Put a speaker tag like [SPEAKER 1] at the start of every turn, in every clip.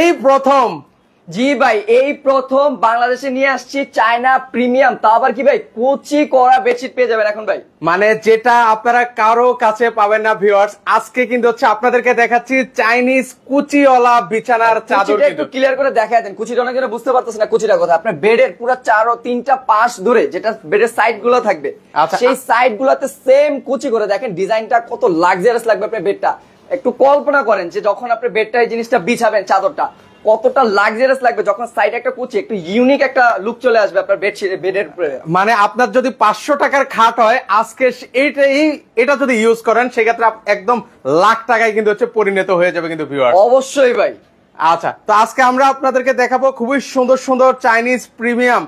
[SPEAKER 1] এই প্রথম।
[SPEAKER 2] জি ভাই, এই প্রথম বাংলাদেশে নিয়ে আসছি চায়না প্রিমিয়াম, তা আবার কি ভাই কুচি করা বেডশিট পেয়ে যাবেন এখন ভাই।
[SPEAKER 1] মানে যেটা আপনারা কারো কাছে পাবেন না ভিউয়ার্স, আজকে কিন্তু হচ্ছে আপনাদেরকে দেখাচ্ছি চাইনিজ কুচিওয়ালা বিছানার চাদর।
[SPEAKER 2] একটু ক্লিয়ার করে দেখায় দেন, কুচিটা অনেক জন বুঝতে পারতেছে না কুচিটা কথা। আপনার বেডের পুরো 4 ও 3টা পাশ ধরে যেটা বেডের সাইড গুলো থাকবে, সেই সাইড গুলোতে সেম কুচি করে দেখেন ডিজাইনটা কত লাক্সারিয়াস লাগবে। আপনার বেডটা একটু কল্পনা করেন যে যখন আপনি বেডটা এই জিনিসটা বিছাবেন চাদরটা কতটা লাক্সারিয়াস লাগবে, যখন সাইডে একটা কুচি একটু ইউনিক একটা লুক চলে আসবে আপনার বেডের উপরে।
[SPEAKER 1] মানে আপনার যদি 500 টাকার খাট হয় আজকে এটা যদি ইউজ করেন সেক্ষেত্রে একদম লাখ টাকায় কিন্তু হচ্ছে পরিণত হয়ে যাবে কিন্তু ভিউয়ার্স।
[SPEAKER 2] অবশ্যই ভাই।
[SPEAKER 1] আচ্ছা, তো আজকে আমরা আপনাদেরকে দেখাবো খুবই সুন্দর সুন্দর চাইনিজ প্রিমিয়াম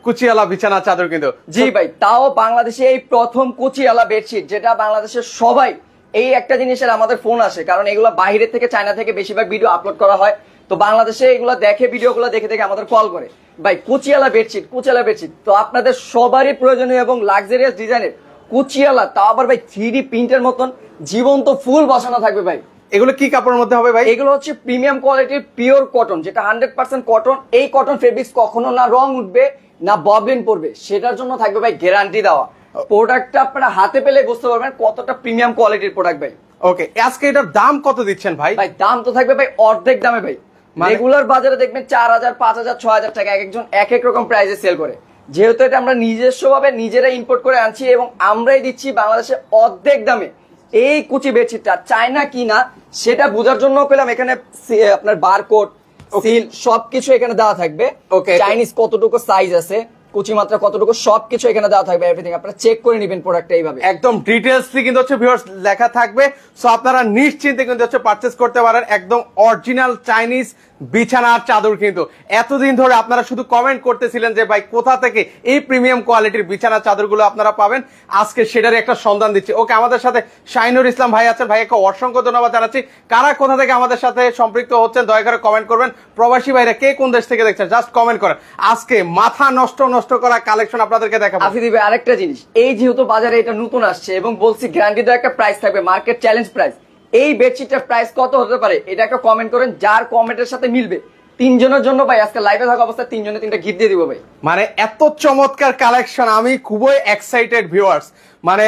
[SPEAKER 1] কুচিওয়ালা বিছানা চাদর কিন্তু।
[SPEAKER 2] জি ভাই, তাও বাংলাদেশে এই প্রথম কুচিওয়ালা বেডশিট, যেটা বাংলাদেশের সবাই এই একটা জিনিসের আমাদের ফোন আসে, কারণ এগুলো বাইরে থেকে চায়না থেকে বেশিরভাগ ভিডিও আপলোড করা হয়, তো বাংলাদেশে এগুলো দেখে ভিডিওগুলো দেখে দেখে আমাদের কল করে ভাই কুচিওয়ালা বেডশিট কুচিওয়ালা বেডশিট। তো আপনাদের সবারই প্রয়োজনীয় এবং লাক্সারিয়াস ডিজাইনের কুচিওয়ালা, তাও আবার ভাই 3D প্রিন্টের মতন জীবন্ত ফুল বসানো থাকবে ভাই।
[SPEAKER 1] এগুলো কি কাপড়ের মধ্যে হবে ভাই?
[SPEAKER 2] এগুলো হচ্ছে প্রিমিয়াম কোয়ালিটির পিওর কটন, যেটা 100% কটন। এই কটন ফেব্রিক্স কখনো না রং উঠবে না ববলিন পড়বে, সেটার জন্য থাকবে ভাই গ্যারান্টি দেওয়া। প্রোডাক্টটা আপনারা হাতে পেলে বুঝতে পারবেন কতটা প্রিমিয়াম কোয়ালিটির প্রোডাক্ট ভাই।
[SPEAKER 1] ওকে, আজকে এটার দাম কত দিচ্ছেন ভাই?
[SPEAKER 2] ভাই দাম তো থাকবে ভাই অর্ধেক দামে ভাই। রেগুলার বাজারে দেখবেন 4000, 5000, 6000 টাকা, এক একজন এক এক রকম প্রাইসে সেল করে। যেহেতু এটা আমরা নিজস্ব ভাবে নিজেরা ইম্পোর্ট করে আনছি এবং আমরাই দিচ্ছি বাংলাদেশে অর্ধেক দামে এই কুচি বেডশিটটা। চায়না কিনা সেটা বোঝার জন্য পেলাম এখানে আপনার বারকোড সিল সবকিছু এখানে দেওয়া থাকবে। চাইনিজ কতটুকু সাইজ আছে, কুচি মাত্রা কতটুকু, সবকিছু এখানে দেওয়া থাকবে। এভরিথিং আপনারা চেক করে নেবেন প্রোডাক্টটা এইভাবে
[SPEAKER 1] একদম ডিটেইলসলি কিন্তু হচ্ছে ভিউয়ার্স লেখা থাকবে, সো আপনারা নিশ্চিন্তে কিন্তু হচ্ছে পারচেজ করতে পারেন একদম অরিজিনাল চাইনিজ বিছানার চাদর। কিন্তু এতদিন ধরে আপনারা শুধু কমেন্ট করতেছিলেন যে ভাই কোথা থেকে এই প্রিমিয়াম কোয়ালিটির বিছানার চাদরগুলো আপনারা পাবেন, আজকে সেটারই একটা সন্ধান দিচ্ছি। ওকে, আমাদের সাথে শাহিনুর ইসলাম ভাই আছেন, ভাইকে অসংখ্য ধন্যবাদ জানাচ্ছি। কারা কোথা থেকে আমাদের সাথে সম্পৃক্ত হচ্ছেন দয়া করে কমেন্ট করবেন। প্রবাসী ভাইরা কে কোন দেশ থেকে দেখছেন জাস্ট কমেন্ট করেন। আজকে মাথা নষ্ট করা কালেকশন আপনাদেরকে দেখাবো।
[SPEAKER 2] আফি দিবে আরেকটা জিনিস, এই যেহেতু বাজারে এটা নতুন আসছে এবং বলছি গ্যারান্টি দেওয়া একটা প্রাইস থাকবে, মার্কেট চ্যালেঞ্জ প্রাইস। এই বেডশিটের প্রাইস কত হতে পারে এটা একটা কমেন্ট করেন, যার কমেন্টের সাথে মিলবে 3 জনের জন্য ভাই আজকে লাইভে থাকা অবস্থায় 3 জনে 3টা গিফট দিয়ে দিব ভাই।
[SPEAKER 1] মানে এত চমৎকার কালেকশন, আমি খুবই এক্সাইটেড ভিউয়ার্স। মানে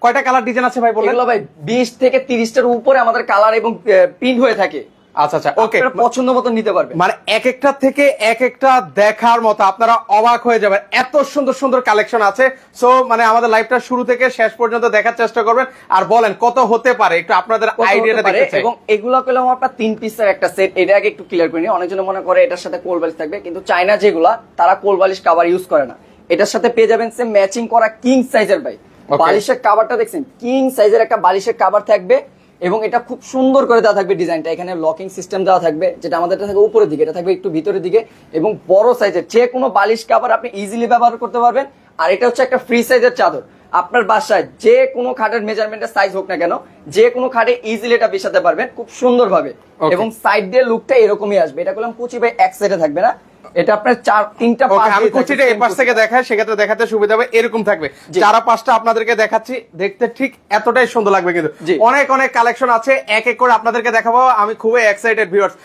[SPEAKER 1] কয়টা কালার ডিজাইন আছে ভাই বললেন?
[SPEAKER 2] এগুলো ভাই 20 থেকে 30টার উপরে আমাদের কালার এবং প্রিন্ট হয়ে থাকে।
[SPEAKER 1] আচ্ছা, ওকে,
[SPEAKER 2] পছন্দ মতো নিতে পারবেন।
[SPEAKER 1] মানে এক একটা থেকে এক একটা দেখার মতো, আপনারা অবাক হয়ে যাবেন, এত সুন্দর সুন্দর কালেকশন আছে। সো মানে আমাদের লাইভটা শুরু থেকে শেষ পর্যন্ত দেখার চেষ্টা করবেন, আর বলেন কত হতে পারে একটু আপনাদের আইডিয়াটা দেখতে চাই।
[SPEAKER 2] এবং এগুলো পেলাম আপনার 3 পিসের একটা সেট, এটা আগে একটু ক্লিয়ার করে নিই। অনেকজন মনে করে এটার সাথে কোল বালিশ থাকবে, কিন্তু চায়না যেগুলা তারা কোল বালিশ কভার ইউজ করে না। এটার সাথে পেয়ে যাবেন সেম ম্যাচিং করা কিং সাইজের ভাই বালিশের কভারটা, দেখছেন কিং সাইজের একটা বালিশের কভার থাকবে এবং এটা খুব সুন্দর করে দেওয়া থাকবে ডিজাইনটা। এখানে লকিং সিস্টেম দেওয়া থাকবে, যেটা আমাদের থাকবে উপরের দিকে, এটা থাকবে একটু ভিতরের দিকে এবং বড় সাইজের যে কোনো বালিশ কভার আপনি ইজিলি ব্যবহার করতে পারবেন। আর এটা হচ্ছে একটা ফ্রি সাইজের চাদর, আপনার বাসায় যে কোনো খাটের মেজারমেন্টের সাইজ হোক না কেন যে কোনো খাটে ইজিলি এটা বিছাতে পারবেন খুব সুন্দর ভাবে এবং সাইড দিয়ে লুকটা এরকমই আসবে। এটা করলাম কুচি ভাই এক সাইডে থাকবে না, এটা আপনার 3টা পাশ।
[SPEAKER 1] আমি কুচিটা এই পাশ থেকে দেখাই, সেক্ষেত্রে দেখাতে সুবিধা হবে। এরকম থাকবে 4-5টা আপনাদেরকে দেখাচ্ছি, দেখতে ঠিক এতটাই সুন্দর লাগবে। কিন্তু অনেক অনেক কালেকশন আছে, এক এক করে আপনাদেরকে দেখাবো। আমি খুবই এক্সাইটেড ভিউয়ার্স,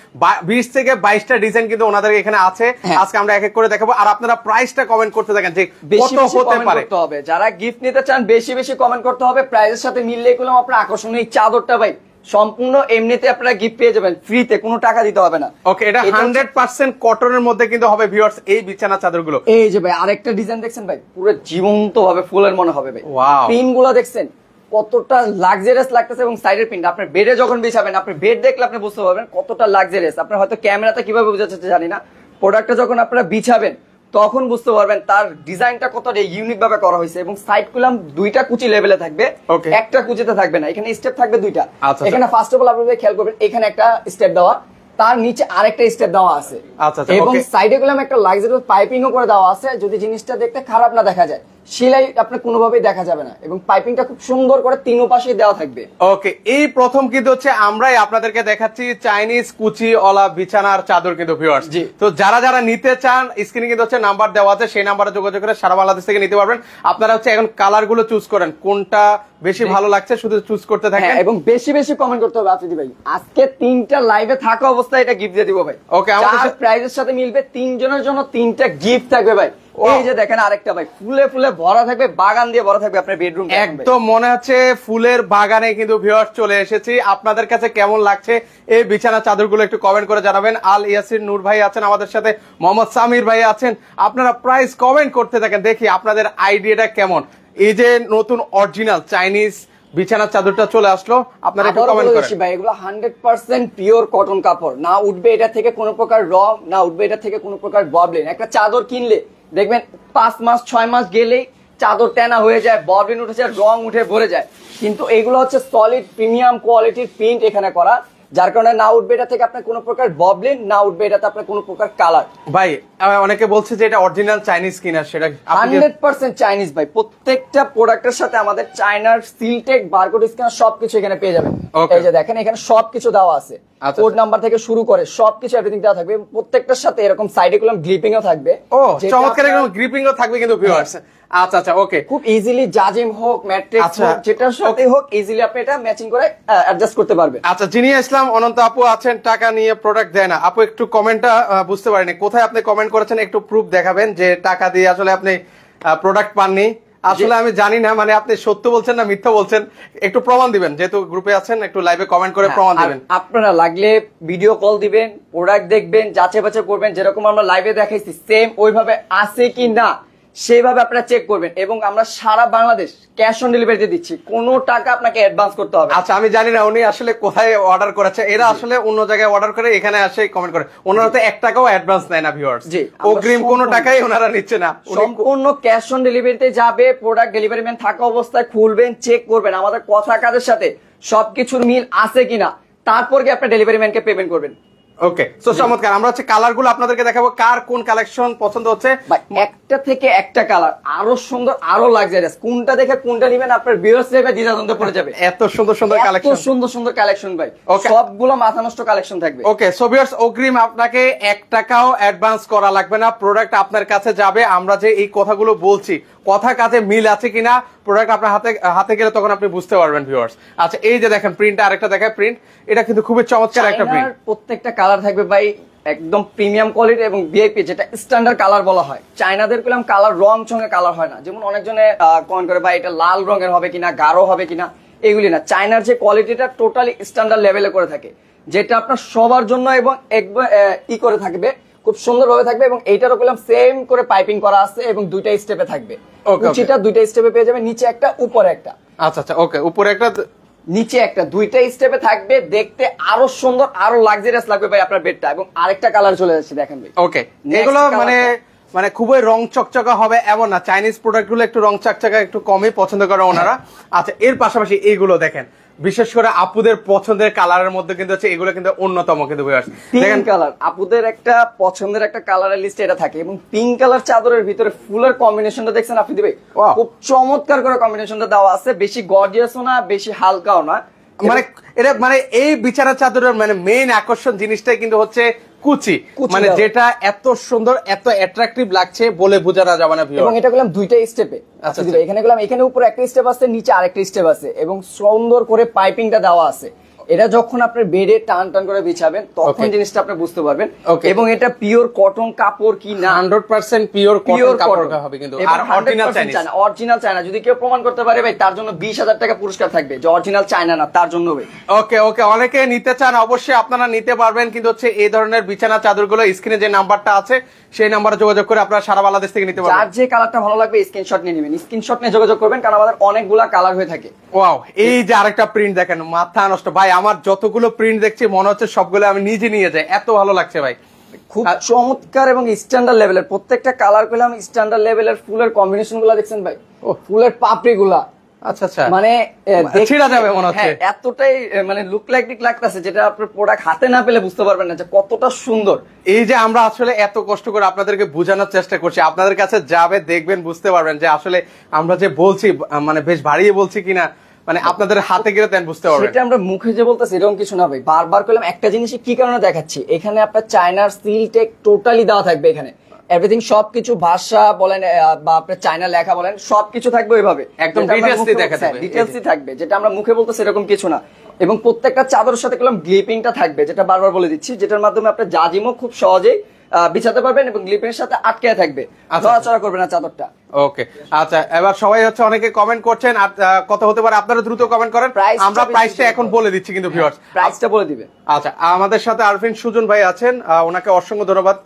[SPEAKER 1] 20 থেকে 22টা ডিজাইন কিন্তু ওনাদের এখানে আছে, আজকে আমরা এক এক করে দেখাবো। আর আপনারা প্রাইসটা কমেন্ট করতে থাকেন যে কত হতে পারে।
[SPEAKER 2] যারা গিফট নিতে চান বেশি বেশি কমেন্ট করতে হবে, প্রাইসের সাথে মিললে করলাম আপনার আকর্ষণীয় এই চাদরটা ভাই সম্পূর্ণ এমনিতে আপনারা গিফট পেয়ে যাবেন ফ্রিতে, কোনো টাকা দিতে হবে না।
[SPEAKER 1] ওকে, এটা 100% কটনের মধ্যে কিন্তু হবে ভিউয়ার্স এই বিছানা চাদরগুলো।
[SPEAKER 2] এই যে ভাই আরেকটা ডিজাইন দেখছেন ভাই, পুরো জীবন্ত ভাবে ফুলের মনে হবে ভাই। পিন গুলো দেখছেন কতটা লাক্সারিয়াস লাগতেছে এবং সাইডের পিনটা আপনার বেডে যখন বিছাবেন, আপনি বেড দেখলে আপনি বুঝতে পারবেন কতটা লাক্সারিয়াস। আপনার হয়তো ক্যামেরাতে কিভাবে বোঝাচ্ছে জানি না, প্রোডাক্টটা যখন আপনারা বিছাবেন তখন বুঝতে পারবেন তার ডিজাইনটা কতটা ইউনিক ভাবে করা হয়েছে। এবং সাইড কুলাম 2টা কুচি লেভেলে থাকবে, একটা কুচিতে থাকবে না, এখানে স্টেপ থাকবে 2টা। এখানে ফার্স্ট অফ অল আপনাদের খেয়াল করবেন এখানে একটা স্টেপ দেওয়া, তার নিচে আরেকটা স্টেপ দেওয়া আছে এবং সাইডে গুলাম একটা লাক্সারিয়াস পাইপিংও করে দেওয়া আছে, যদি জিনিসটা দেখতে খারাপ না দেখা যায়। সেলাই আপনার কোনোভাবেই দেখা যাবে না, এবং পাইপিংটা খুব সুন্দর করে তিন পাশেই দেওয়া থাকবে।
[SPEAKER 1] ওকে, এই প্রথম কিন্তু হচ্ছে আমরাই আপনাদেরকে দেখাচ্ছি চাইনিজ কুচি ওলা বিছানার চাদর কিন্তু ভিউয়ার্স।
[SPEAKER 2] জি।
[SPEAKER 1] তো যারা যারা নিতে চান স্ক্রিনে কিন্তু হচ্ছে নাম্বার দেওয়া আছে, সেই নাম্বারে যোগাযোগ করে সারা বাংলাদেশ থেকে নিতে পারবেন। আপনারা হচ্ছে এখন কালার গুলো চুজ করেন, কোনটা বেশি ভালো লাগছে শুধু চুজ করতে থাকেন।
[SPEAKER 2] হ্যাঁ, এবং বেশি বেশি কমেন্ট করতে হবে আফ্রিদি ভাই। আজকে 3টা লাইভে থাকা অবস্থায় এটা গিফট দিয়ে দিব ভাই।
[SPEAKER 1] ওকে, আমাদের
[SPEAKER 2] যার প্রাইজের সাথে মিলবে 3 জনের জন্য 3টা গিফট থাকবে ভাই। এই যে দেখেন আরেকটা ভাই, ফুলে ফুলে ভরা থাকবে, বাগান দিয়ে ভরা থাকবে আপনার বেডরুম।
[SPEAKER 1] একদম মনে হচ্ছে ফুলের বাগানে কিন্তু ভিউয়ার্স চলে এসেছি। আপনাদের কাছে কেমন লাগছে এই বিছানা চাদরগুলো একটু কমেন্ট করে জানাবেন। আল ইয়াসির নূর ভাই আছেন আমাদের সাথে, মোহাম্মদ সামির ভাই আছেন। আপনারা প্রাইস কমেন্ট করতে থাকেন, দেখি আপনাদের আইডিয়াটা কেমন। এই যে নতুন অরিজিনাল চাইনিজ বিছানার চাদরটা চলে আসলো, আপনারা একটু কমেন্ট করেন
[SPEAKER 2] ভাই। এগুলো 100% পিওর কটন কাপড়, না উঠবে এটা থেকে কোনো প্রকার রং, না উঠবে এটা থেকে কোনো প্রকার ববলিন। একটা চাদর কিনলে দেখবেন 5 মাস 6 মাস গেলেই চাদর টেনা হয়ে যায়, ববলিন উঠে যায়, রং উঠে ভরে যায়। কিন্তু এগুলো হচ্ছে সলিড প্রিমিয়াম কোয়ালিটির প্রিন্ট এখানে করা, যার কারণে না উঠবে এটা থেকে আপনার কোনো প্রকার ববলিন, না উঠবে এটাতে আপনার কোনো প্রকার কালার।
[SPEAKER 1] ভাই অনেকে বলছে যে এটা অরিজিনাল চাইনিজ কিনা, সেটা
[SPEAKER 2] 100% চাইনিজ ভাই। প্রত্যেকটা প্রোডাক্টের সাথে আমাদের চায়নার সিলটেক বারকোড স্ক্যানার সবকিছু এখানে পেয়ে যাবেন। এই যে দেখেন এখানে সবকিছু দেওয়া আছে, কোড নাম্বার থেকে শুরু করে সবকিছু এভরিথিং দেওয়া থাকবে। প্রত্যেকটার সাথে এরকম সাইডে কলম গ্লিপিংও থাকবে।
[SPEAKER 1] ও চমৎকার, এরকম গ্রিপিংও থাকবে কিন্তু ভিউয়ার্স। আচ্ছা আচ্ছা, ওকে।
[SPEAKER 2] খুব ইজিলি জাজিম হোক, ম্যাট্রিক্স হোক, যেটার সাথে হোক ইজিলি আপনি এটা ম্যাচিং করে অ্যাডজাস্ট করতে পারবেন।
[SPEAKER 1] আচ্ছা, জিনিয়া ইসলাম অনন্ত আপু আছেন, টাকা নিয়ে প্রোডাক্ট দেয় না। আপু একটু কমেন্টটা বুঝতে পারিনি, কোথায় আপনি কমেন্ট করেছেন, একটু প্রুফ দেখাবেন যে টাকা দিয়ে আসলে আপনি প্রোডাক্ট পাননি। আসলে আমি জানি না, মানে আপনি সত্য বলছেন না মিথ্যা বলছেন, একটু প্রমাণ দিবেন। যেহেতু গ্রুপে আছেন, একটু লাইভে কমেন্ট করে প্রমাণ দিবেন।
[SPEAKER 2] আপনারা লাগলে ভিডিও কল দিবেন, প্রোডাক্ট দেখবেন, যাচাই বাছাই করবেন, যেরকম আমরা লাইভে দেখাইছি সেম ওইভাবে আছে কি না সেইভাবে আপনারা চেক করবেন। এবং আমরা সারা বাংলাদেশ ক্যাশ অন ডেলিভারিতে দিচ্ছি, কোনো টাকা আপনাকে অ্যাডভান্স করতে হবে।
[SPEAKER 1] আচ্ছা, আমি জানি না উনি আসলে কোথায় অর্ডার করেছে, এরা আসলে অন্য জায়গায় অর্ডার করে এখানে আসে কমেন্ট করে। ওনারা তো 1 টাকাও অ্যাডভান্স নেয় না ভিউয়ার্স,
[SPEAKER 2] জি,
[SPEAKER 1] অগ্রিম কোনো টাকাই ওনারা নিচ্ছে না।
[SPEAKER 2] সম্পূর্ণ ক্যাশ অন ডেলিভারিতে যাবে। প্রোডাক্ট ডেলিভারি ম্যান থাকা অবস্থায় খুলবেন, চেক করবেন আমাদের কথা কাজের সাথে সবকিছুর মিল আছে কিনা, তারপর কি আপনি ডেলিভারি ম্যানকে পেমেন্ট করবেন।
[SPEAKER 1] ওকে, সো চমৎকার। আমরা হচ্ছে কালার গুলো আপনাদেরকে দেখাবো, কার কোন কালেকশন পছন্দ হচ্ছে।
[SPEAKER 2] একটা থেকে একটা কালার আরো সুন্দর, আরো লাক্সারিয়াস, কোনটা দেখে কোনটা নিবেন আপনার ভিউয়ার্স লেভে দ্বিধাদ্বন্দ্বে পড়ে যাবে।
[SPEAKER 1] এত সুন্দর সুন্দর কালেকশন,
[SPEAKER 2] সুন্দর সুন্দর কালেকশন ভাই, সবগুলো মাথা নষ্ট কালেকশন থাকবে।
[SPEAKER 1] ওকে, সো ভিউয়ার্স অগ্রিম আপনাকে 1 টাকাও অ্যাডভান্স করা লাগবে না, প্রোডাক্ট আপনার কাছে যাবে। আমরা যে এই কথাগুলো বলছি, কথা কাজে মিল আছে কিনা, প্রোডাক্ট আপনার হাতে গেলে তখন আপনি বুঝতে পারবেন ভিউয়ার্স। আচ্ছা, এই যে দেখেন প্রিন্টটা, আরেকটা দেখায় প্রিন্ট, এটা কিন্তু খুবই চমৎকার একটা প্রিন্ট।
[SPEAKER 2] প্রত্যেকটা কালার থাকবে ভাই একদম প্রিমিয়াম কোয়ালিটি এবং ভিআইপি, যেটা স্ট্যান্ডার্ড কালার বলা হয়। চায়নাদের পেলাম কালার রং চঙে কালার হয় না, যেমন অনেকজনে কমেন্ট করে ভাই এটা লাল রঙের হবে কিনা, গাঢ় হবে কিনা, এগুলি না। চায়নার যে কোয়ালিটিটা টোটালি স্ট্যান্ডার্ড লেভেলে করে থাকে, যেটা আপনার সবার জন্য এবং একবার ই করে থাকবে, খুব সুন্দরভাবে থাকবে। এবং এইটারও পেলাম সেম করে পাইপিং করা আছে এবং 2টা স্টেপে থাকবে। কুচিটা 2টা স্টেপে পেয়ে যাবে, নিচে একটা উপরে একটা।
[SPEAKER 1] আচ্ছা আচ্ছা, ওকে, উপরে একটা
[SPEAKER 2] নিচে একটা, 2টা স্টেপে থাকবে, দেখতে আরো সুন্দর আরো লাক্সারিয়াস লাগবে ভাই আপনার বেডটা। এবং আরেকটা কালার চলে যাচ্ছে দেখেন ভাই।
[SPEAKER 1] ওকে, এগুলো মানে খুবই রং চকচকা হবে এমন না, চাইনিজ প্রোডাক্ট গুলো একটু রং চকচকা একটু কমই পছন্দ করে ওনারা। আচ্ছা, এর পাশাপাশি এইগুলো দেখেন, বিশেষ করে আপুদের পছন্দের কালারের মধ্যে কিন্তু হচ্ছে এগুলো কিন্তু অন্যতম কিন্তু
[SPEAKER 2] দেখেন কালার। আপুদের একটা পছন্দের একটা কালারের লিস্টে এটা থাকে। এবং পিঙ্ক কালার চাদরের ভিতরে ফুলের কম্বিনেশনটা দেখছেন আপনি দিবে, খুব চমৎকার করে কম্বিনেশনটা দেওয়া আছে। বেশি গর্জিয়াসও না, বেশি হালকাও না।
[SPEAKER 1] মানে এটা মানে এই বিছানা চাদরের মানে মেইন আকর্ষণ জিনিসটাই কিন্তু হচ্ছে কুচি, মানে যেটা এত সুন্দর এত অ্যাট্রাকটিভ লাগছে বলে বোঝানো যাবে না।
[SPEAKER 2] এবং এটা করলাম 2টা স্টেপে। আচ্ছা, এখানে করলাম, এখানে উপরে একটা স্টেপ আছে, নিচে আরেকটা স্টেপ আছে এবং সুন্দর করে পাইপিংটা দেওয়া আছে। এটা যখন আপনার বেডে টান টান করে বিছাবেন তখন জিনিসটা আপনি বুঝতে পারবেন। এবং এটা পিওর কটন কাপড় কি না,
[SPEAKER 1] 100% পিওর কটন কাপড় হবে কিন্তু, আর অরিজিনাল চাইনিজ।
[SPEAKER 2] অরিজিনাল চায়না যদি কেউ প্রমাণ করতে পারে ভাই, তার জন্য 20,000 টাকা পুরস্কার থাকবে, যে অরিজিনাল চায়না না তার জন্য ভাই।
[SPEAKER 1] ওকে ওকে, অনেকে নিতে চান, অবশ্যই আপনারা নিতে পারবেন। কিন্তু হচ্ছে এই ধরনের বিছানা চাদরগুলো স্ক্রিনে যে নাম্বারটা আছে সেই নাম্বারে যোগাযোগ করে আপনারা সারা বাংলাদেশ থেকে নিতে পারবেন।
[SPEAKER 2] যার যে কালারটা ভালো লাগবে স্ক্রিনশট নিয়ে নেবেন, স্ক্রিনশট নিয়ে যোগাযোগ করবেন, কারণ আমাদের অনেকগুলা কালার হয়ে থাকে।
[SPEAKER 1] ওয়াও, এই যে আরেকটা প্রিন্ট দেখেন, মাথা নষ্ট ভাই। আমার যতগুলো প্রিন্ট দেখছি মনে হচ্ছে সবগুলো আমি নিজে নিয়ে যাই, এত ভালো লাগছে ভাই।
[SPEAKER 2] খুব চমৎকার এবং স্ট্যান্ডার্ড লেভেলের প্রত্যেকটা কালার পেলাম, স্ট্যান্ডার্ড লেভেলের ফুলের কম্বিনেশন গুলা দেখছেন ভাই, ফুলের পাপড়ি গুলা
[SPEAKER 1] আচ্ছা আচ্ছা,
[SPEAKER 2] মানে
[SPEAKER 1] ছিঁড়া যাবে মনে হচ্ছে।
[SPEAKER 2] এতটাই মানে লুক লাইক লাগতেছে, যেটা আপনার প্রোডাক্ট হাতে না পেলে বুঝতে পারবেন না যে কতটা সুন্দর।
[SPEAKER 1] এই যে আমরা আসলে এত কষ্ট করে আপনাদেরকে বোঝানোর চেষ্টা করছি, আপনাদের কাছে যাবে দেখবেন বুঝতে পারবেন যে আসলে আমরা যে বলছি মানে বেশ ভারী বলছি কিনা, মানে আপনাদের হাতে গেলে তেন বুঝতে পারবেন।
[SPEAKER 2] সেটা আমরা মুখে যে বলতেছি এরকম কিছু না ভাই, বারবার করলাম একটা জিনিসই কি কারণে দেখাচ্ছি, এখানে আপনার চায়নার সিল টেক টোটালি দেওয়া থাকবে, এখানে এভরিথিং সবকিছু ভাষা বলেন বা আপনার চায়না লেখা বলেন সবকিছু থাকবে ওইভাবে,
[SPEAKER 1] একদম ডিটেইলসই দেখা যাবে,
[SPEAKER 2] ডিটেইলসই থাকবে, যেটা আমরা মুখে বলতেছি এরকম কিছু না। এবং প্রত্যেকটা চাদরের সাথে কলম গ্লিপিংটা থাকবে, যেটা বারবার বলে দিচ্ছি, যেটার মাধ্যমে আপনার জাজিমও খুব সহজেই বিছাতে পারবেন এবং গ্লিপের সাথে আটকে থাকবে, নড়াচড়া করবে না চাদরটা।
[SPEAKER 1] ওকে আচ্ছা, এবার সবাই হচ্ছে অনেকে কমেন্ট করছেন, আর কত হতে পারে আপনারা দ্রুত কমেন্ট করেন, আমরা প্রাইসটা এখন বলে দিচ্ছি কিন্তু ভিউয়ার্স,
[SPEAKER 2] প্রাইসটা বলে দিবে।
[SPEAKER 1] আচ্ছা, আমাদের সাথে আরফিন সুজন ভাই আছেন, ওনাকে অসংখ্য ধন্যবাদ।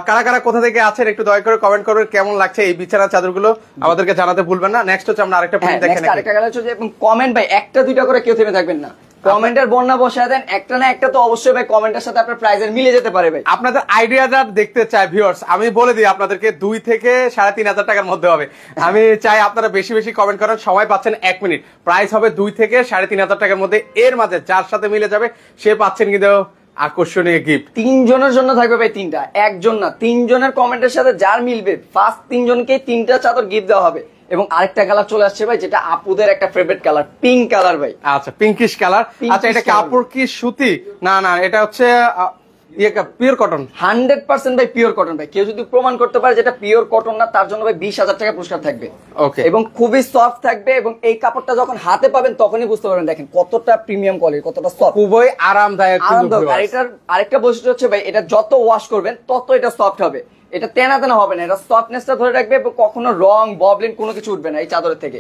[SPEAKER 1] কারা কারা কোথা থেকে আছেন একটু দয়া করে কমেন্ট করবেন, কেমন লাগছে এই বিছানা চাদরগুলো আমাদেরকে জানাতে ভুলবেন না। নেক্সট হচ্ছে আমরা আরেকটা প্রিন্ট দেখেন,
[SPEAKER 2] আরেকটা কালার হচ্ছে, এবং কমেন্ট ভাই একটা দুইটা করে কেউ থেমে থাকবেন না, কমেন্টের বন্যা বসায় দেন, একটা না একটা তো অবশ্যই ভাই কমেন্টের সাথে আপনার প্রাইজের মিলে যেতে পারে ভাই।
[SPEAKER 1] আপনাদের আইডিয়াটা দেখতে চাই ভিউয়ার্স, আমি বলে দিই আপনাদেরকে 2 থেকে 3,500 টাকার মধ্যে হবে। আমি চাই আপনারা বেশি বেশি কমেন্ট করেন, সবাই পাচ্ছেন 1 মিনিট, প্রাইস হবে 2 থেকে 3,500 টাকার মধ্যে, এর মাঝে যার সাথে মিলে যাবে সে পাচ্ছেন কিন্তু আকর্ষণীয় গিফট।
[SPEAKER 2] 3 জনের জন্য থাকবে ভাই 3টা, একজন না 3 জনের কমেন্টের সাথে যার মিলবে ফার্স্ট 3 জনকে 3টা চাদর গিফট দেওয়া হবে। এবং আরেকটা কালার চলে আসছে ভাই, যেটা আপুদের একটা ফেভারিট কালার, পিঙ্ক কালার ভাই।
[SPEAKER 1] আচ্ছা, পিঙ্কিশ কালার। আচ্ছা, এটা কাপড় কি সুতি? না না, এটা হচ্ছে পিওর কটন,
[SPEAKER 2] 100% ভাই পিওর কটন ভাই। কেউ যদি প্রমাণ করতে পারে যেটা পিওর কটন না, তার জন্য ভাই 20,000 টাকা পুরস্কার থাকবে।
[SPEAKER 1] ওকে,
[SPEAKER 2] এবং খুবই সফট থাকবে, এবং এই কাপড়টা যখন হাতে পাবেন তখনই বুঝতে পারবেন দেখেন কতটা প্রিমিয়াম কোয়ালিটি, কতটা সফট,
[SPEAKER 1] খুবই আরামদায়ক।
[SPEAKER 2] আর এটার আরেকটা বৈশিষ্ট্য হচ্ছে ভাই, এটা যত ওয়াশ করবেন তত এটা সফট হবে, এটা তেনা তেনা হবে না, এটা সফটনেসটা ধরে রাখবে এবং কখনো রং ববলিন কোনো কিছু উঠবে না এই চাদরের থেকে।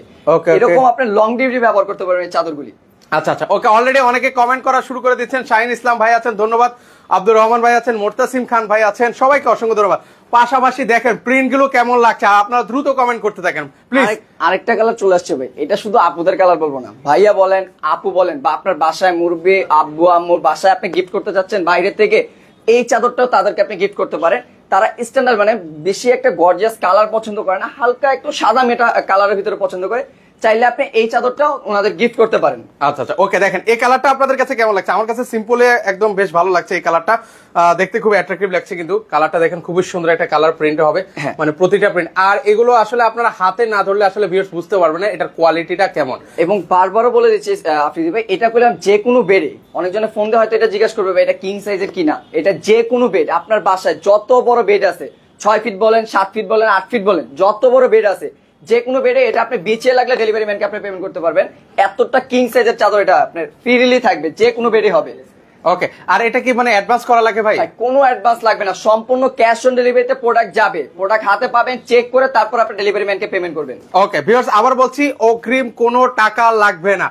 [SPEAKER 2] এরকম আপনি লং ডিউটি ব্যবহার করতে পারবেন এই চাদরগুলি।
[SPEAKER 1] আচ্ছা আচ্ছা, ওকে, অলরেডি অনেকে কমেন্ট করা শুরু করে দিচ্ছেন। শাহিন ইসলাম ভাই আছেন, ধন্যবাদ। আব্দুর রহমান ভাই আছেন, মোর্তাসিম খান ভাই আছেন, সবাইকে অসংখ্য ধন্যবাদ। পাশাপাশি দেখেন প্রিন্ট গুলো কেমন লাগছে, আপনারা দ্রুত কমেন্ট করতে থাকেন প্লিজ।
[SPEAKER 2] আরেকটা কালার চলে আসছে ভাই, এটা শুধু আপুদের কালার বলবো না, ভাইয়া বলেন আপু বলেন, বা আপনার বাসায় মুরব্বি আব্বু আম্মুর বাসায় আপনি গিফট করতে যাচ্ছেন বাইরে থেকে, এই চাদরটাও তাদেরকে আপনি গিফট করতে পারেন। তারা স্ট্যান্ডার্ড মানে বেশি একটা গর্জিয়াস কালার পছন্দ করে না, হালকা একটু সাদা মেটা কালারের ভিতরে পছন্দ করে, চাইলে আপনি এই চাদরটাও ওনাদের গিফট করতে পারেন।
[SPEAKER 1] আচ্ছা আচ্ছা, ওকে, দেখেন এই কালারটা আপনাদের কাছে কেমন লাগছে? আমার কাছে সিম্পলে একদম বেশ ভালো লাগছে এই কালারটা, দেখতে খুব অ্যাট্রাকটিভ লাগছে, কিন্তু কালারটা দেখেন খুবই সুন্দর একটা কালার প্রিন্ট হবে, মানে প্রতিটা প্রিন্ট। আর এগুলো আসলে আপনারা হাতে না ধরলে আসলে ভিউয়ার্স বুঝতে পারবেন না এটার কোয়ালিটিটা কেমন।
[SPEAKER 2] এবং বারবারও বলে দিচ্ছি আফ্রিদি ভাই, এটা করলাম যে কোনো বেডে, অনেকজনে ফোন দিয়ে হয়তো এটা জিজ্ঞাসা করবে ভাই এটা কিং সাইজের কিনা, এটা যে কোনো বেড, আপনার বাসায় যত বড় বেড আছে, 6 ফিট বলেন 7 ফিট বলেন 8 ফিট বলেন, যত বড় বেড আছে যে কোনো বেডে এটা আপনি বিছিয়ে লাগলে ডেলিভারি ম্যানকে আপনি পেমেন্ট করতে পারবেন। এতটা কিং সাইজের চাদর এটা আপনার ফ্রিলি থাকবে, যে কোনো বেডে হবে।
[SPEAKER 1] ওকে, আর এটা কি মানে অ্যাডভান্স করা লাগে ভাই?
[SPEAKER 2] কোনো অ্যাডভান্স লাগবে না, সম্পূর্ণ ক্যাশ অন ডেলিভারিতে প্রোডাক্ট যাবে, প্রোডাক্ট হাতে পাবেন, চেক করে তারপর আপনি ডেলিভারি ম্যানকে পেমেন্ট করবেন।
[SPEAKER 1] ওকে ভিউয়ার্স, আবার বলছি অগ্রিম কোনো টাকা লাগবে না,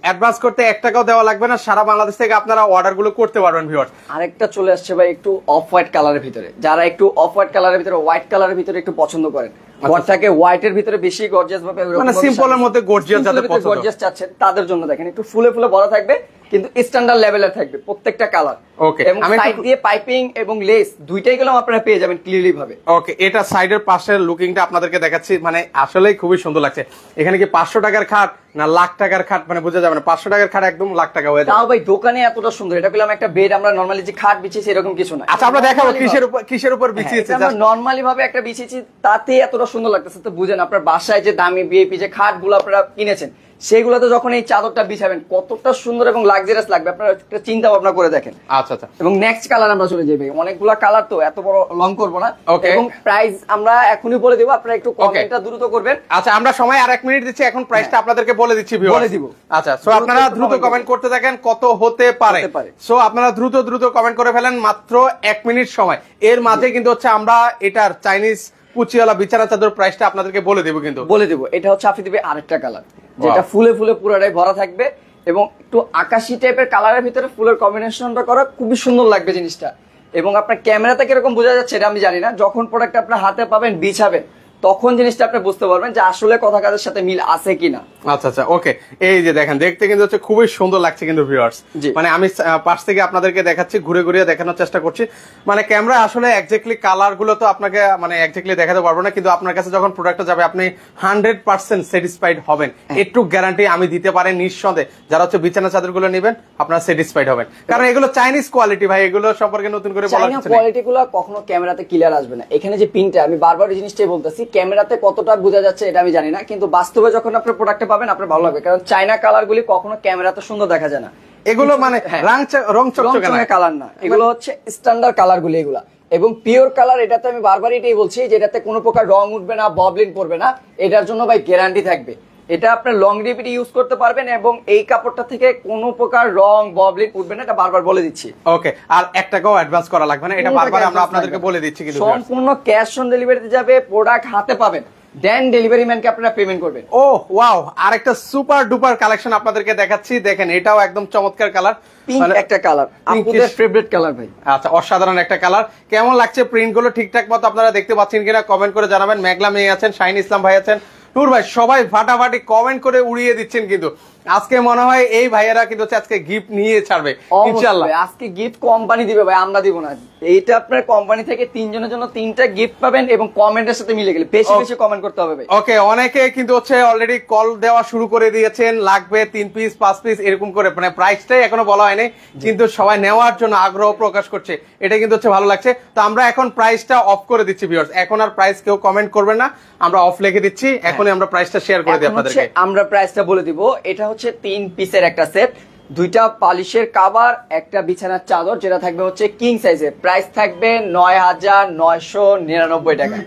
[SPEAKER 1] অ্যাডভান্স করতে 1 টাকাও দেওয়া লাগবে না, সারা বাংলাদেশ থেকে আপনারা অর্ডার গুলো করতে পারবেন ভিউয়ার্স।
[SPEAKER 2] আরেকটা চলে আসছে ভাই একটু অফ হোয়াইট কালারের ভিতরে, যারা একটু অফ হোয়াইট কালারের ভিতরে হোয়াইট কালারের ভিতরে একটু পছন্দ করেন, ঘরটাকে হোয়াইট এর ভিতরে বেশি গর্জিয়াস ভাবে
[SPEAKER 1] মানে সিম্পলের মধ্যে গর্জিয়াস যাদের পছন্দ,
[SPEAKER 2] গর্জিয়াস চাচ্ছেন তাদের জন্য দেখেন একটু ফুলে ফুলে ভরা থাকবে, কিন্তু স্ট্যান্ডার্ড লেভেলের থাকবে প্রত্যেকটা কালার।
[SPEAKER 1] ওকে,
[SPEAKER 2] এবং সাইড দিয়ে পাইপিং এবং লেস দুইটাই গেলাম আপনারা পেয়ে যাবেন ক্লিয়ারলি ভাবে।
[SPEAKER 1] ওকে, এটা সাইডের পাশের লুকিংটা আপনাদেরকে দেখাচ্ছি, মানে আসলেই খুবই সুন্দর লাগছে। এখানে কি 500 টাকার খাট না লাখ টাকার খাট, মানে বোঝা যাবে না, 500 টাকার খাট একদম লাখ টাকা হয়ে যাবে।
[SPEAKER 2] তাও ভাই দোকানে এতটা সুন্দর, এটা পেলাম একটা বেড, আমরা নরমালি যে খাট বিছিয়েছি এরকম কিছু না।
[SPEAKER 1] আচ্ছা, আমরা দেখাবো কিসের উপর বিছিয়েছে,
[SPEAKER 2] আমরা নরমালি ভাবে একটা বিছিয়েছি, তাতে এতটা সুন্দর লাগতেছে। তো বুঝেন আপনার বাসায় যে দামি বিএপি যে খাট গুলো আপনারা কিনেছেন, সেগুলোতে যখন এই চাদরটা বিছাবেন কতটা সুন্দর এবং লাক্সারিয়াস লাগবে, আপনারা একটা চিন্তা ভাবনা করে দেখেন।
[SPEAKER 1] আচ্ছা আচ্ছা,
[SPEAKER 2] এবং নেক্সট কালার আমরা চলে যাই ভাই, অনেকগুলা কালার তো এত বড় লং করবো না, এবং প্রাইস আমরা এখনই বলে দেবো, আপনারা একটু কমেন্টটা দ্রুত করবেন।
[SPEAKER 1] আচ্ছা, আমরা সময় আর 1 মিনিট দিচ্ছি, এখন প্রাইসটা আপনাদেরকে বলে দিচ্ছি
[SPEAKER 2] বলে দিব।
[SPEAKER 1] আচ্ছা, সো আপনারা দ্রুত কমেন্ট করতে থাকেন কত হতে পারে। সো আপনারা দ্রুত কমেন্ট করে ফেলেন, মাত্র 1 মিনিট সময়, এর মাঝে কিন্তু হচ্ছে আমরা এটার চাইনিজ কুচিওয়ালা বিছানা চাদর প্রাইসটা আপনাদেরকে বলে দেবো, কিন্তু বলে দেবো।
[SPEAKER 2] এটা হচ্ছে আপনি দিবে আরেকটা কালার, যেটা ফুলে ফুলে পুরাটাই ভরা থাকবে, এবং একটু আকাশি টাইপের কালারের ভিতরে ফুলের কম্বিনেশনটা করা খুবই সুন্দর লাগবে জিনিসটা। এবং আপনার ক্যামেরাতে কিরকম বোঝা যাচ্ছে এটা আমি জানি না, যখন প্রোডাক্ট আপনার হাতে পাবেন বিছাবেন তখন জিনিসটা আপনি বুঝতে পারবেন যে আসলে কথা কাজের সাথে মিল আছে কিনা।
[SPEAKER 1] আচ্ছা আচ্ছা, ওকে। এই যে দেখেন, দেখতে কিন্তু হচ্ছে খুবই সুন্দর লাগছে কিন্তু ভিউয়ার্স। মানে আমি পাশ থেকে আপনাদেরকে দেখাচ্ছি, ঘুরে ঘুরে দেখানোর চেষ্টা করছি। মানে ক্যামেরা আসলে এক্স্যাক্টলি কালার গুলো তো আপনাকে মানে এক্স্যাক্টলি দেখাতে পারবো না, কিন্তু আপনার কাছে যখন প্রোডাক্টটা যাবে আপনি 100% স্যাটিসফাইড হবেন, একটু গ্যারান্টি আমি দিতে পারি নিঃসন্দেহে। যারা হচ্ছে বিছানা চাদর গুলো নেবেন আপনারা স্যাটিসফাইড হবেন, কারণ এগুলো চাইনিজ কোয়ালিটি ভাই, এগুলো সম্পর্কে নতুন করে বলার কিছু নেই।
[SPEAKER 2] কোয়ালিটি গুলো কখনো ক্যামেরাতে ক্লিয়ার আসবে না। এখানে যে পিনটা, আমি বারবার এই জিনিসটাই বলতেছি, ক্যামেরাতে কতটা বোঝা যাচ্ছে এটা আমি জানি না, কিন্তু বাস্তবে যখন আপনি প্রোডাক্টটা পাবেন আপনার ভালো লাগবে, কারণ চায়না কালার গুলি কখনো ক্যামেরাতে সুন্দর দেখা যায় না।
[SPEAKER 1] এগুলো মানে রং চকচকে
[SPEAKER 2] কালার না, এগুলো হচ্ছে স্ট্যান্ডার্ড কালার গুলি এগুলা, এবং পিওর কালার। এটাতে আমি বারবার এটাই বলছি যে এটাতে কোনো প্রকার রং উঠবে না, ববলিন পড়বে না, এটার জন্য ভাই গ্যারান্টি থাকবে। এটা আপনার লং রিপিট ইউজ করতে পারবেন, এবং এই কাপড়টা থেকে কোনো প্রকার রং ববলিন উঠবে না, এটা বারবার বলে দিচ্ছি।
[SPEAKER 1] ওকে, আর 1 টাকাও অ্যাডভান্স করা লাগবে না, এটা বারবার আমরা আপনাদেরকে বলে দিচ্ছি। কিন্তু
[SPEAKER 2] সম্পূর্ণ ক্যাশ অন ডেলিভারিতে যাবে, প্রোডাক্ট হাতে পাবেন, দেন ডেলিভারি ম্যানকে আপনারা পেমেন্ট করবেন।
[SPEAKER 1] ও ওয়াও, আরেকটা সুপার ডুপার কালেকশন আপনাদেরকে দেখাচ্ছি। দেখেন, এটাও একদম চমৎকার কালার,
[SPEAKER 2] পিঙ্ক একটা কালার, আপনাদের ফেভারিট কালার ভাই।
[SPEAKER 1] আচ্ছা, অসাধারণ একটা কালার। কেমন লাগছে প্রিন্ট গুলো ঠিকঠাক মতো আপনারা দেখতে পাচ্ছেন কিনা কমেন্ট করে জানাবেন। মেঘলা মেয়ে আছেন, শাহিন ইসলাম ভাই আছেন, নূর ভাই, সবাই ফাটাফাটি কমেন্ট করে উড়িয়ে দিচ্ছেন। কিন্তু আজকে মনে হয় এই ভাইয়েরা কিন্তু আজকে গিফট নিয়ে ছাড়বে ইনশাআল্লাহ।
[SPEAKER 2] আজকে গিফট কোম্পানি দিবে ভাই, আমরা দিব না। এইটা আপনার কোম্পানি থেকে 3 জনের জন্য 3টা গিফট পাবেন, এবং কমেন্টের সাথে মিলে গেলে বেশি বেশি কমেন্ট করতে হবে ভাই।
[SPEAKER 1] ওকে, অনেকে কিন্তু হচ্ছে অলরেডি কল দেওয়া শুরু করে দিয়েছেন, লাগবে 3 পিস 5 পিস এরকম করে, মানে প্রাইসটাই এখনো বলা হয়নি, কিন্তু সবাই নেওয়ার জন্য আগ্রহ প্রকাশ করছে, এটা কিন্তু হচ্ছে ভালো লাগছে। তো আমরা এখন প্রাইসটা অফ করে দিচ্ছি ভিউয়ার্স, এখন আর প্রাইস কেউ কমেন্ট করবে না, আমরা অফ লিখে দিচ্ছি। এখনই আমরা প্রাইসটা শেয়ার করে দিই আপনাদেরকে।
[SPEAKER 2] আমরা প্রাইসটা বলে দিব। এটা হচ্ছে 3 পিসের একটা সেট, 2টা পালিশের কভার, একটা বিছানার চাদর, যেটা থাকবে হচ্ছে কিং সাইজে। প্রাইস থাকবে ৯,৯৯৯ টাকা।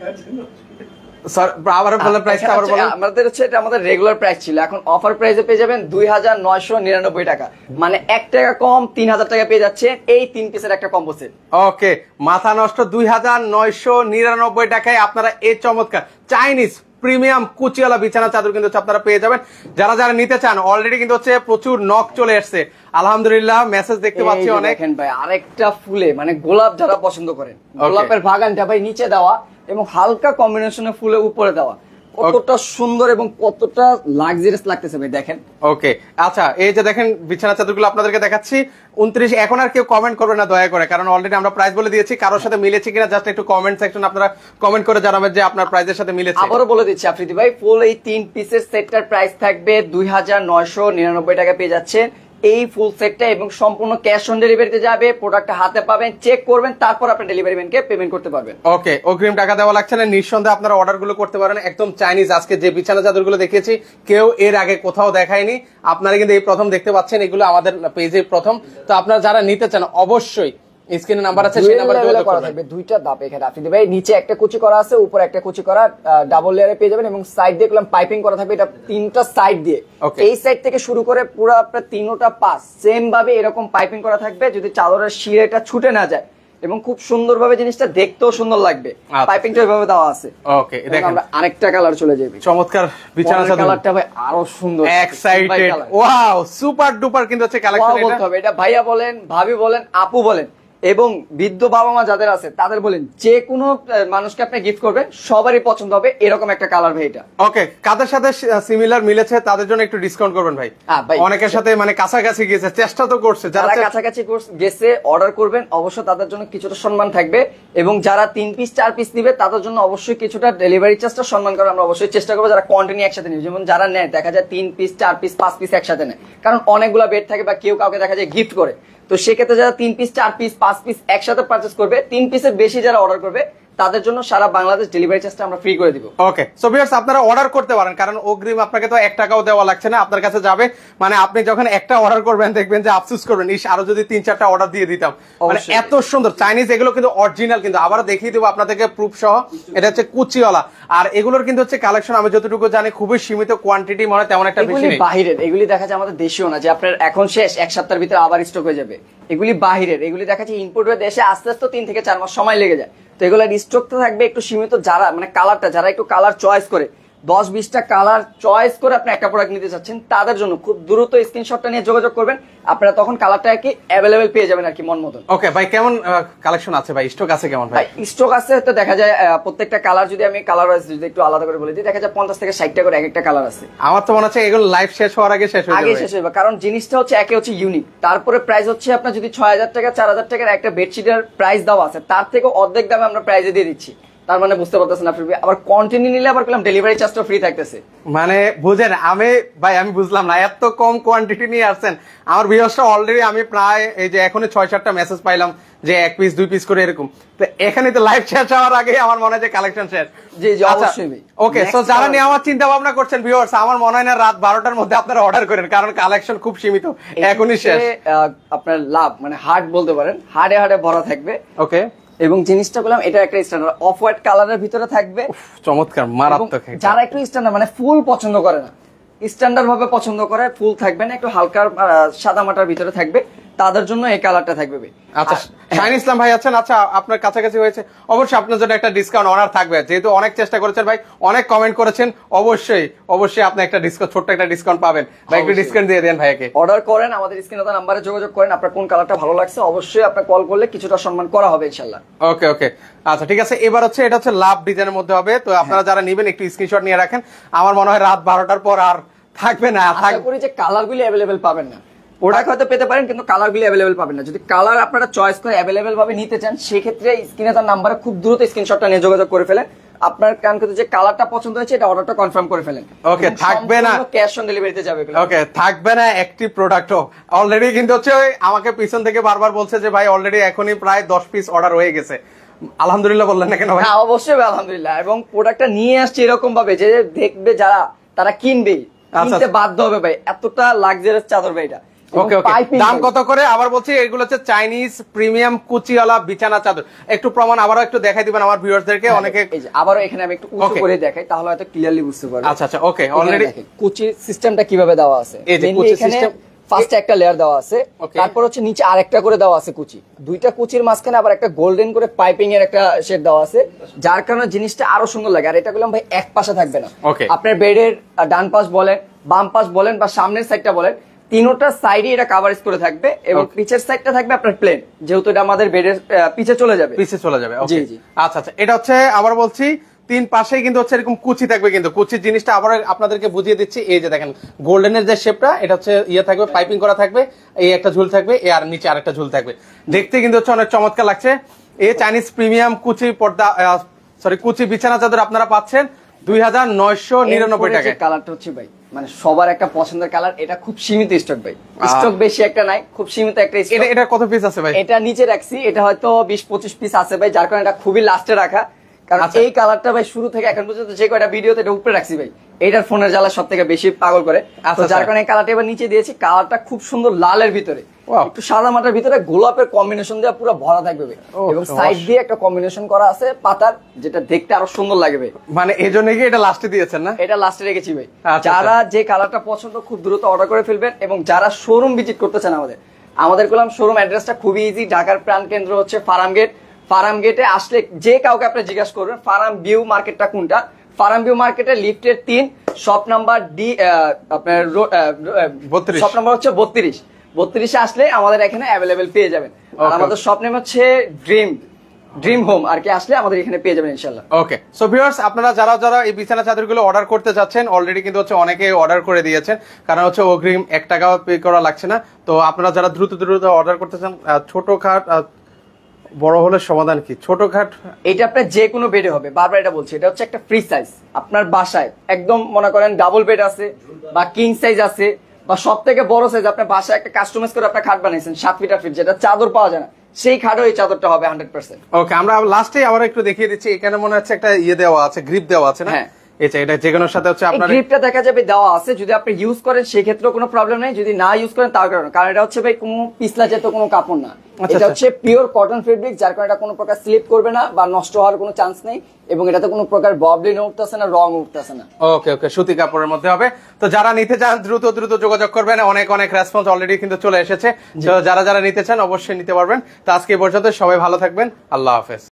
[SPEAKER 1] স্যার আবার বলেন প্রাইসটা, আবার বলেন।
[SPEAKER 2] আমাদের হচ্ছে এটা আমাদের রেগুলার প্রাইস ছিল, এখন অফার প্রাইসে পেয়ে যাবেন ২,৯৯৯ টাকা, মানে 1 টাকা কম, ৩,০০০ টাকা পেয়ে যাচ্ছে এই 3 পিসের একটা কম্বো সেট।
[SPEAKER 1] ওকে, মাথা নষ্ট ২,৯৯৯ টাকায় আপনারা এই চমৎকার চাইনিজ প্রিমিয়াম কুচিওয়ালা বিছানা চাদর কিন্তু আপনারা পেয়ে যাবেন। যারা যারা নিতে চান, অলরেডি কিন্তু হচ্ছে প্রচুর নক চলে আসছে, আলহামদুলিল্লাহ মেসেজ দেখতে পাচ্ছি অনেক।
[SPEAKER 2] দেখেন ভাই, আরেকটা ফুলে মানে গোলাপ যারা পছন্দ করেন, গোলাপের বাগানটা ভাই নিচে দেওয়া এবং হালকা কম্বিনেশনে ফুলে উপরে দেওয়া, কতটা সুন্দর এবং কতটা লাক্সারিয়াস লাগতেছে ভাই, দেখেন।
[SPEAKER 1] ওকে, আচ্ছা, এই যে দেখেন বিছানা চাদরগুলো আপনাদেরকে দেখাচ্ছি 29। এখন আর কেউ কমেন্ট করবে না দয়া করে, কারণ অলরেডি আমরা প্রাইস বলে দিয়েছি। কারোর সাথে মিলেছে কিনা জাস্ট একটু কমেন্ট সেকশন আপনারা কমেন্ট করে জানাবেন যে আপনার প্রাইসের সাথে মিলেছে।
[SPEAKER 2] আবারও বলে দিচ্ছি আফ্রিদি ভাই, ফুল এই 3 পিসের সেটটার প্রাইস থাকবে ২,৯৯৯ টাকা পেয়ে যাচ্ছেন এই ফুল সেটটা, এবং সম্পূর্ণ ক্যাশ অন ডেলিভারিতে যাবে, প্রোডাক্টটা হাতে পাবেন, চেক করবেন, তারপর আপনি ডেলিভারি ম্যানকে পেমেন্ট করতে পারবেন।
[SPEAKER 1] ওকে, অগ্রিম টাকা দেওয়া লাগছে না, নিঃসন্দেহে আপনারা অর্ডার গুলো করতে পারেন একদম চাইনিজ। আজকে যে বিছানা চাদরগুলো দেখিয়েছি কেউ এর আগে কোথাও দেখায়নি, আপনারা কিন্তু এই প্রথম দেখতে পাচ্ছেন, এগুলো আমাদের পেজে প্রথম। তো আপনারা যারা নিতে চান অবশ্যই স্ক্রিনে নাম্বার আছে, সেই নাম্বারে যোগাযোগ করবেন।
[SPEAKER 2] 2টা ধাপ এখানে আফ্রিদি ভাই, নিচে একটা কুচি করা আছে, উপরে একটা কুচি করা, ডাবল লেয়ারে পেয়ে যাবেন, এবং সাইড দিয়ে পাইপিং করা থাকবে, এটা 3টা সাইড দিয়ে, এই সাইড থেকে শুরু করে পুরো আপনার 3টা পাশ সেম ভাবে এরকম পাইপিং করা থাকবে, যদি চাদরের শিরাটা ছুটে না যায়, এবং খুব সুন্দরভাবে জিনিসটা দেখতেও সুন্দর লাগবে। পাইপিংটা এভাবে দেওয়া আছে।
[SPEAKER 1] ওকে, দেখেন
[SPEAKER 2] আমরা আরেকটা কালার চলে যাবে,
[SPEAKER 1] চমৎকার বিছানা চাদর,
[SPEAKER 2] কালারটা ভাই আরো সুন্দর,
[SPEAKER 1] এক্সাইটেড, ওয়াও, সুপার ডুপার কিন্তু হচ্ছে কালেকশন।
[SPEAKER 2] এটা বলতে হবে, এটা ভাইয়া বলেন, ভাবি বলেন, আপু বলেন, এবং বৃদ্ধ বাবা মা যাদের আছে তাদের বলেন, যে কোনো মানুষকে আপনি গিফট করবেন সবারই পছন্দ হবে এরকম একটা কালার ভাই এটা।
[SPEAKER 1] ওকে, কাদের সাথে সিমিলার মিলেছে তাদের জন্য একটু ডিসকাউন্ট করবেন ভাই। অনেকের সাথে মানে কাছাকাছি গেছে, চেষ্টা তো করছে, যারা
[SPEAKER 2] কাছাকাছি গেছে অর্ডার করবেন অবশ্যই তাদের জন্য কিছুটা সম্মান থাকবে, এবং যারা 3 পিস 4 পিস নিবে তাদের জন্য অবশ্যই কিছুটা ডেলিভারি চার্জটা সম্মান করার আমরা অবশ্যই চেষ্টা করবো। যারা কন্টিনিউ একসাথে নিবে, যেমন যারা নেয় দেখা যায় 3 পিস 4 পিস 5 পিস একসাথে নেয়, কারণ অনেকগুলা বেড থাকে বা কেউ কাউকে দেখা যায় গিফট করে, তো সেক্ষেত্রে যারা 3 পিস 4 পিস 5 পিস একসাথে পারচেজ করবে, 3 পিসের বেশি যারা অর্ডার করবে তাদের জন্য সারা বাংলাদেশ ডেলিভারি চার্জটা আমরা ফ্রি করে দিব।
[SPEAKER 1] ওকে, সো ভিউয়ার্স আপনারা অর্ডার করতে পারেন, কারণ অগ্রিম আপনাকে তো 1 টাকাও দেওয়া লাগছে না, আপনার কাছে যাবে। মানে আপনি যখন একটা অর্ডার করবেন দেখবেন যে আফসোস করবেন, ইস আরো যদি 3-4টা অর্ডার দিয়ে দিতাম। মানে এত সুন্দর চাইনিজ, এগুলো কিন্তু অরিজিনাল, কিন্তু আবার দেখিয়ে দেবো আপনাদেরকে প্রুফ সহ। এটা হচ্ছে কুচিওয়ালা, আর এগুলোর কিন্তু হচ্ছে কালেকশন আমি যতটুকু জানি খুবই সীমিত কোয়ান্টিটি, মানে তেমন একটা বেশি নেই।
[SPEAKER 2] বাহিরের এগুলি দেখা যায়, আমাদের দেশীয় না যে আপনার এখন শেষ 1 সপ্তাহের ভিতরে আবার স্টক হয়ে যাবে, এগুলি বাহিরের, এগুলি দেখা যায় ইম্পোর্ট হয়ে দেশে আস্তে আস্তে 3 থেকে 4 মাস সময় লেগে যায়, তো এগুলো স্টকটা থাকবে একটু সীমিত। যারা মানে কালারটা, যারা একটু কালার চয়েস করে 10-20টা কালার চয়েস করে আপনি একটা প্রোডাক্ট নিতে চাচ্ছেন, তাদের জন্য খুব দ্রুত স্ক্রিনশটটা নিয়ে যোগাযোগ করবেন, আপনারা তখন কালারটা কি অ্যাভেলেবেল পেয়ে যাবেন আর কি মন মতন।
[SPEAKER 1] ওকে ভাই, কেমন কালেকশন আছে ভাই, স্টক আছে কেমন ভাই?
[SPEAKER 2] স্টক আছে তো দেখা যায় প্রত্যেকটা কালার যদি আমি কালার ওয়াইজ যদি একটু আলাদা করে বলে দিই, দেখা যায় 50 থেকে 60টা করে এক একটা কালার আছে।
[SPEAKER 1] আমার তো মনে হচ্ছে এগুলো লাইভ শেষ হওয়ার আগে শেষ হয়ে যাবে।
[SPEAKER 2] শেষ হবে, কারণ জিনিসটা হচ্ছে একে হচ্ছে ইউনিক, তারপরে প্রাইস হচ্ছে আপনার যদি 6000 টাকা 4000 টাকার একটা বেডশিটের প্রাইস দেওয়া আছে, তার থেকে অর্ধেক দামে আমরা প্রাইসে দিয়ে দিচ্ছি। তার মানে বুঝতে পারতেছেন আপনি, আবার কন্টিনিউ নিলে আবার করলাম ডেলিভারি চার্জটা ফ্রি থাকতেছে।
[SPEAKER 1] মানে বুঝেন, আমি বুঝলাম না, এত কম কোয়ান্টিটি নিয়ে আসছেন। আমার ভিউয়ার্সরা অলরেডি, আমি প্রায় এই যে এখনই 6-7টা মেসেজ পাইলাম যে 1 পিস 2 পিস করে এরকম। তো এখানে তো লাইভ শেষ হওয়ার আগে আমার মনে হয় যে কালেকশন শেষ।
[SPEAKER 2] জি অবশ্যই।
[SPEAKER 1] ওকে, সো যারা নিয়ে আমার চিন্তা ভাবনা করছেন ভিউয়ার্স, আমার মনে হয় না রাত 12টার মধ্যে আপনারা অর্ডার করেন, কারণ কালেকশন খুব সীমিত, এখনই শেষ।
[SPEAKER 2] আপনার লাভ মানে হার্ড বলতে পারেন, হাড়ে হাড়ে ভরা থাকবে।
[SPEAKER 1] ওকে,
[SPEAKER 2] এবং জিনিসটা বললাম এটা একটা স্ট্যান্ডার্ড অফ হোয়াইট কালারের ভিতরে থাকবে,
[SPEAKER 1] চমৎকার মারাত্মক।
[SPEAKER 2] যারা একটু স্ট্যান্ডার্ড মানে ফুল পছন্দ করে না, স্ট্যান্ডার্ড ভাবে পছন্দ করে, ফুল থাকবে না, একটু হালকা সাদা মাটার ভিতরে থাকবে, তাদের জন্য এই কালারটা থাকবে।
[SPEAKER 1] আচ্ছা, শাহিন ইসলাম ভাই আছেন, আচ্ছা আপনার কাছাকাছি হয়েছে, অবশ্যই আপনার জন্য একটা ডিসকাউন্ট অনার থাকবে, যেহেতু অনেক চেষ্টা করেছেন ভাই, অনেক কমেন্ট করেছেন, অবশ্যই আপনি একটা ডিসকাউন্ট, ছোট্ট একটা ডিসকাউন্ট পাবেন ভাই, একটু ডিসকাউন্ট দিয়ে দেন ভাইকে।
[SPEAKER 2] অর্ডার করেন, আমাদের স্ক্রিনে দেওয়া নাম্বারে যোগাযোগ করেন, আপনার কোন কালারটা ভালো লাগছে অবশ্যই আপনার কল করলে কিছুটা সম্মান করা হবে ইনশাআল্লাহ।
[SPEAKER 1] ওকে, আচ্ছা ঠিক আছে। এবার হচ্ছে এটা হচ্ছে লাভ ডিজাইনের মধ্যে হবে, তো আপনারা যারা নেবেন একটু স্ক্রিনশট নিয়ে রাখেন, আমার মনে হয় রাত 12টার পর আর থাকবে না।
[SPEAKER 2] আশা করি যে কালারগুলি অ্যাভেলেবেল পাবেন না, প্রোডাক্ট হয়তো পেতে পারেন কিন্তু কালারগুলি অ্যাভেলেবেল পাবেন না। যদি কালার আপনারা চয়েস করে অ্যাভেলেবেল ভাবে নিতে চান, সেক্ষেত্রে স্ক্রিনে তার নাম্বারে খুব দ্রুত স্ক্রিনশটটা নিয়ে যোগাযোগ করে ফেলেন, আপনার কান করতে যে কালারটা পছন্দ হয়েছে এটা অর্ডারটা কনফার্ম করে ফেলেন।
[SPEAKER 1] ওকে, থাকবে না
[SPEAKER 2] ক্যাশ অন ডেলিভারিতে যাবে।
[SPEAKER 1] ওকে, থাকবে না একটি প্রোডাক্টও। অলরেডি কিন্তু হচ্ছে আমাকে পিছন থেকে বারবার বলছে যে ভাই অলরেডি এখনই প্রায় 10 পিস অর্ডার হয়ে গেছে। আলহামদুলিল্লাহ বললেন না কেন ভাই?
[SPEAKER 2] হ্যাঁ অবশ্যই আলহামদুলিল্লাহ, এবং প্রোডাক্টটা নিয়ে আসছে এরকম ভাবে যে দেখবে যারা, তারা কিনবে, কিনতে বাধ্য হবে ভাই, এতটা লাক্সারিয়াস চাদর ভাই এটা।
[SPEAKER 1] ওকে, দাম কত করে আবার বলছি? এগুলো হচ্ছে চাইনিজ প্রিমিয়াম কুচিওয়ালা বিছানা চাদর। একটু প্রমাণ আবারও একটু দেখাই দিবেন আমার ভিউয়ারদেরকে। অনেকে
[SPEAKER 2] আবারও এখানে আমি একটু উঁচু করে দেখাই, তাহলে হয়তো ক্লিয়ারলি বুঝতে পারবে।
[SPEAKER 1] আচ্ছা, ওকে, অলরেডি
[SPEAKER 2] কুচি সিস্টেমটা কিভাবে দেওয়া আছে,
[SPEAKER 1] এই যে কুচি সিস্টেম,
[SPEAKER 2] ফার্স্টে একটা লেয়ার দেওয়া আছে, তারপর হচ্ছে নিচে আরেকটা করে দেওয়া আছে কুচি, দুইটা কুচির মাঝখানে আবার একটা গোল্ডেন করে পাইপিং এর একটা শেড দেওয়া আছে, যার কারণে জিনিসটা আরো সুন্দর লাগে। আর এটা বললাম ভাই এক পাশে থাকবে না, আপনার বেডের ডান পাশ বলেন, বাম পাশ বলেন, বা সামনের সাইডটা বলেন, তিনোটা সাইডে এটা কভারেজ করে থাকবে, এবং পিছের সাইডটা থাকবে আপনার প্লেন, যেহেতু এটা আমাদের বেডের পিছে চলে যাবে।
[SPEAKER 1] ওকে, আচ্ছা, এটা হচ্ছে আবার বলছি, তিন পাশেই কিন্তু হচ্ছে এরকম কুচি থাকবে, কিন্তু কুচির জিনিসটা আবার আপনাদেরকে বুঝিয়ে দিচ্ছি। এই যে দেখেন গোল্ডেনের যে শেপটা, এটা হচ্ছে ইয়ে থাকবে, পাইপিং করা থাকবে, এই একটা ঝুল থাকবে, আর নিচে আরেকটা ঝুল থাকবে, দেখতে কিন্তু হচ্ছে অনেক চমৎকার লাগছে। এই চাইনিজ প্রিমিয়াম কুচি পর্দা, কুচি বিছানা চাদর আপনারা পাচ্ছেন 2999 টাকায়।
[SPEAKER 2] কালারটা হচ্ছে ভাই মানে সবার একটা পছন্দের কালার, এটা খুব সীমিত স্টক ভাই, স্টক বেশি একটা নাই, খুব সীমিত একটা স্টক।
[SPEAKER 1] এটা কত পিস আছে ভাই?
[SPEAKER 2] এটা নিচে রাখছি, এটা হয়তো 20-25 পিস আছে ভাই, যার কারণে এটা খুবই লাস্টে রাখা, কারণ এই কালারটা ভাই শুরু থেকে এখন পর্যন্ত যে কয়টা ভিডিওতে এটা উপরে রাখছি ভাই, এইটার ফোনের জ্বালা সব থেকে বেশি পাগল করে, যার কারণে এই কালারটা এবার নিচে দিয়েছি। কালারটা খুব সুন্দর লালের ভিতরে, একটু সাদা মাটার ভিতরে গোলাপের কম্বিনেশন দিয়ে পুরো ভরা থাকবে ভাই, এবং সাইড দিয়ে একটা কম্বিনেশন করা আছে পাতার, যেটা দেখতে আরো সুন্দর লাগে ভাই।
[SPEAKER 1] মানে এই জন্য কি এটা লাস্টে দিয়েছেন না?
[SPEAKER 2] এটা লাস্টে রেখেছি ভাই। যারা যে কালারটা পছন্দ খুব দ্রুত অর্ডার করে ফেলবেন, এবং যারা শোরুম ভিজিট করতে চান আমাদের করলাম শোরুম অ্যাড্রেসটা খুবই ইজি, ঢাকার প্রাণ কেন্দ্র হচ্ছে ফার্ম গেট। ফার্ম গেটে আসলে যে কাউকে আপনি জিজ্ঞাসা করবেন ফার্ম ভিউ মার্কেটটা কোনটা, ফার্ম ভিউ মার্কেটের লিফটের 3 শপ নাম্বার ডি, আপনার শপ নাম্বার হচ্ছে 32 আসলে আমাদের এখানে অ্যাভেলেবেল পেয়ে যাবেন। আর আমাদের শপ নেম হচ্ছে ড্রিম হোম, আর কি আসলে আমাদের এখানে পেয়ে যাবেন ইনশাআল্লাহ।
[SPEAKER 1] ওকে, সো ভিউয়ার্স, আপনারা যারা এই বিছানা চাদরগুলো অর্ডার করতে যাচ্ছেন, অলরেডি কিন্তু হচ্ছে অনেকে অর্ডার করে দিয়েছেন, কারণ হচ্ছে অগ্রিম 1 টাকাও পে করা লাগছে না। তো আপনারা যারা দ্রুত অর্ডার করতে চান, ছোটখাট বড় হলে সমাধান কি? ছোটখাট
[SPEAKER 2] এটা আপনার যে কোনো বেডে হবে, বারবার এটা বলছি, এটা হচ্ছে একটা ফ্রি সাইজ। আপনার বাসায় একদম মনে করেন ডাবল বেড আছে বা কিং সাইজ আছে, বা সব থেকে বড় সাইজ আপনার বাসায় একটা কাস্টমাইজ করে আপনার খাট বানাইছেন 7 ফিট 8 ফিট, যেটা চাদর পাওয়া যায় না, সেই খাটও এই চাদরটা হবে 100%।
[SPEAKER 1] ওকে, আমরা লাস্টে আবার একটু দেখিয়ে দিচ্ছি। এখানে মনে হচ্ছে একটা ইয়ে দেওয়া আছে, গ্রিপ দেওয়া আছে না?
[SPEAKER 2] হ্যাঁ,
[SPEAKER 1] এটা যেকোনোর সাথে হচ্ছে আপনার
[SPEAKER 2] গ্রিপটা দেখা যাবে দেওয়া আছে, যদি আপনি ইউজ করেন সেক্ষেত্রে কোনো প্রবলেম নেই, যদি না ইউজ করেন তার কারণে, কারণ এটা হচ্ছে ভাই কোনো পিছলা জাতীয় কোনো কাপড় না, এটা হচ্ছে পিওর কটন ফেব্রিক, যার কারণে এটা কোনো প্রকার স্লিপ করবে না বা নষ্ট হওয়ার কোনো চান্স নেই, এবং এটাতে কোনো প্রকার ববলিন উঠতেছে না, রং উঠতেছে না।
[SPEAKER 1] ওকে, সুতি কাপড়ের মধ্যে হবে। তো যারা নিতে চান দ্রুত যোগাযোগ করবেন, অনেক রেসপন্স অলরেডি কিন্তু চলে এসেছে। যারা নিতে চান অবশ্যই নিতে পারবেন। তো আজকে এই পর্যন্ত, সবাই ভালো থাকবেন, আল্লাহ হাফেজ।